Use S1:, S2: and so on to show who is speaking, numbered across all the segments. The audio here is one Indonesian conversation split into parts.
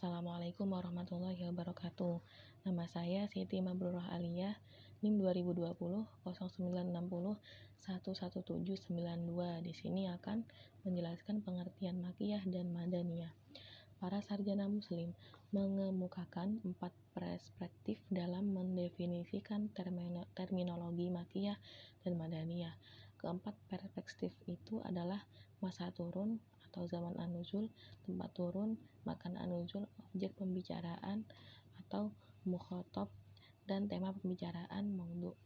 S1: Assalamualaikum warahmatullahi wabarakatuh. Nama saya Siti Mabrurah Aliyah, NIM 2020 0960 11792. Di sini akan menjelaskan pengertian makiyah dan madaniyah. Para sarjana muslim mengemukakan 4 perspektif dalam mendefinisikan terminologi makiyah dan madaniyah. Keempat perspektif itu adalah masa turun atau zaman an-nuzul, tempat turun, makan an-nuzul, objek pembicaraan atau mukhatab, dan tema pembicaraan maudhu.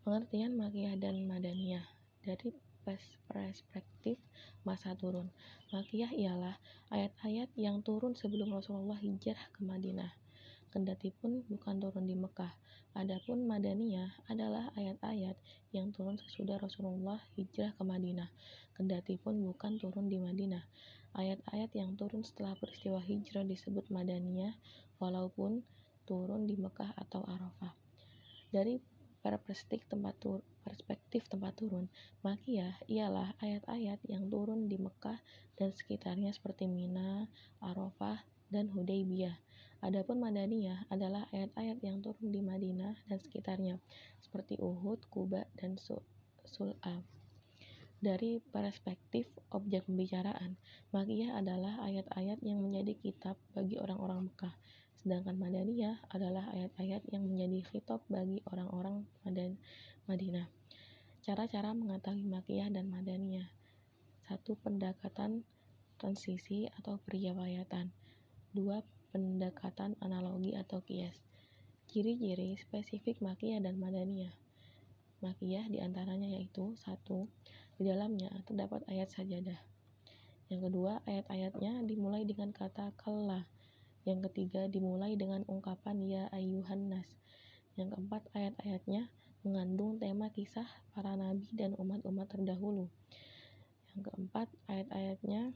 S1: Pengertian makiyah dan madaniyah dari perspektif masa turun. Makiyah ialah ayat-ayat yang turun sebelum Rasulullah hijrah ke Madinah, kendatipun bukan turun di Mekah. Adapun madaniyah adalah ayat-ayat yang turun sesudah Rasulullah hijrah ke Madinah, kendatipun bukan turun di Madinah. Ayat-ayat yang turun setelah peristiwa hijrah disebut madaniyah, walaupun turun di Mekah atau Arafah. Dari perspektif tempat turun, makiyah ialah ayat-ayat yang turun di Mekah dan sekitarnya seperti Mina, Arafah, dan Hudaybiyah. Adapun madaniyah adalah ayat-ayat yang turun di Madinah dan sekitarnya seperti Uhud, Quba, dan Sul'a. Dari perspektif objek pembicaraan, makiyah adalah ayat-ayat yang menjadi kitab bagi orang-orang Mekah, sedangkan madaniyah adalah ayat-ayat yang menjadi khitab bagi orang-orang Madinah. Cara-cara mengetahui makiyah dan madaniyah. 1. Pendekatan transisi atau periwayatan. 2. Pendekatan analogi atau qiyas. Ciri-ciri spesifik makiyah dan madaniyah. Makiyah diantaranya yaitu 1. Di dalamnya terdapat ayat sajadah. Yang kedua, ayat-ayatnya dimulai dengan kata kalla. Yang ketiga, dimulai dengan ungkapan ya ayyuhan nas. Yang keempat, ayat-ayatnya mengandung tema kisah para nabi dan umat-umat terdahulu. Yang keempat, ayat-ayatnya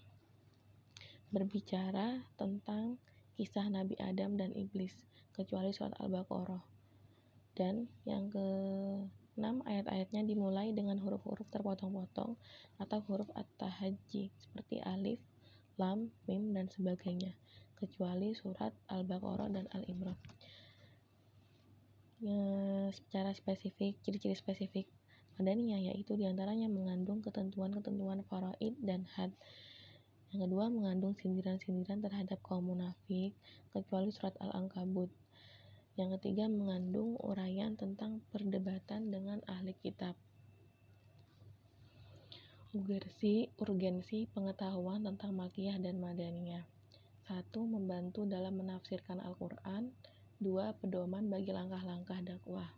S1: berbicara tentang kisah Nabi Adam dan Iblis, kecuali surat Al-Baqarah. Dan yang ke-6, ayat-ayatnya dimulai dengan huruf-huruf terpotong-potong atau huruf at-tahajji seperti alif, lam, mim, dan sebagainya, kecuali surat Al-Baqarah dan Al-Imran. Secara spesifik, ciri-ciri spesifik madaniyah yaitu diantaranya mengandung ketentuan-ketentuan faraid dan had. Yang kedua, mengandung sindiran-sindiran terhadap kaum munafik, kecuali surat Al-Ankabut. Yang ketiga, mengandung uraian tentang perdebatan dengan ahli kitab. Urgensi pengetahuan tentang makiyah dan madaniyah. 1. Membantu dalam menafsirkan Al-Quran. 2. Pedoman bagi langkah-langkah dakwah.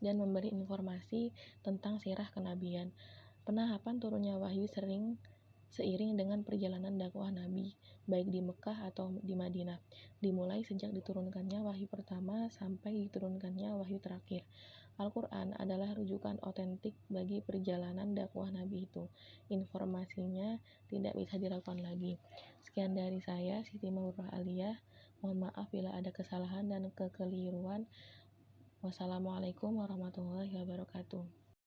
S1: Dan memberi informasi tentang sirah kenabian. Penahapan turunnya wahyu seiring dengan perjalanan dakwah Nabi, baik di Mekah atau di Madinah, dimulai sejak diturunkannya wahyu pertama sampai diturunkannya wahyu terakhir. Al-Quran adalah rujukan otentik bagi perjalanan dakwah Nabi itu. Informasinya tidak bisa diragukan lagi. Sekian dari saya, Siti Mabrurah Aliyah. Mohon maaf bila ada kesalahan dan kekeliruan. Wassalamualaikum warahmatullahi wabarakatuh.